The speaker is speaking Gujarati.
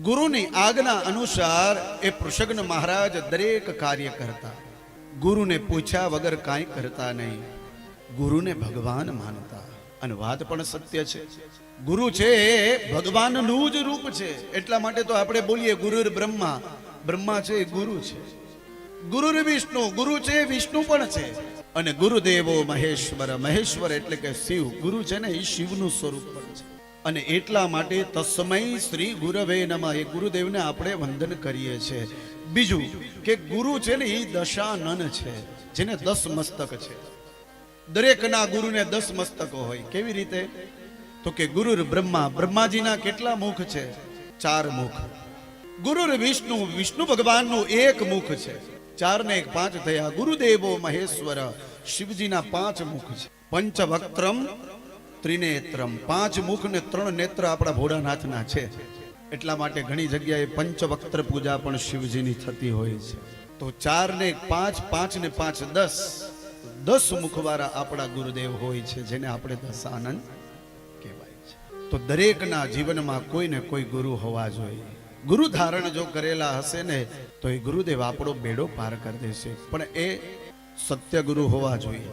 ગુરુની આજ્ઞા અનુસાર એ પૃષગ્ન મહારાજ દરેક કાર્ય કરતા, ગુરુને પૂછ્યા વગર કાંઈ કરતા નહીં, ગુરુને ભગવાન માનતા. અને વાત પણ સત્ય છે, ગુરુ છે ભગવાનનું જ રૂપ છે. એટલા માટે તો આપણે બોલીએ ગુરુર બ્રહ્મા, બ્રહ્મા છે એ ગુરુ છે. ગુરુર વિષ્ણુ, ગુરુ છે વિષ્ણુ પણ છે. અને ગુરુદેવો મહેશ્વર, મહેશ્વર એટલે કે શિવ, ગુરુ છે ને એ શિવનું સ્વરૂપ પણ છે. અને એટલા માટે તસ્મૈ શ્રી ગુરવે નમઃ, એ ગુરુદેવને આપણે વંદન કરીએ છીએ. બીજું કે ગુરુ છે ને એ દશાનન છે, જેને 10 મસ્તક છે. દરેકના ગુરુને 10 મસ્તકો હોય. કેવી રીતે? તો કે ગુરુર બ્રહ્મા, બ્રહ્માજીના કેટલા મુખ છે? 4 મુખ. ગુરુર વિષ્ણુ, વિષ્ણુ ભગવાનનું 1 મુખ છે. 4 ને 1 5 થયા. ગુરુદેવો મહેશ્વર, શિવજીના 5 મુખ છે. પંચવક્ત્રમ ત્રિનેત્રમ, 5 મુખ ને 3 નેત્ર આપણા ભોળાનાથના છે. એટલા માટે ઘણી જગ્યાએ પંચવક્ત્ર પૂજા પણ શિવજીની થતી હોય છે. તો 4 ને 5, 5 ને 5 10 મુખવાળા આપણા ગુરુદેવ હોય છે, જેને આપણે દશાનંદ કહેવાય છે. તો દરેકના જીવનમાં કોઈ ને કોઈ ગુરુ હોવા જોઈએ. ગુરુ ધારણ જો કરેલા હશે ને તો એ ગુરુદેવ આપણો બેડો પાર કરી દેશે. પણ એ સત્ય ગુરુ હોવા જોઈએ.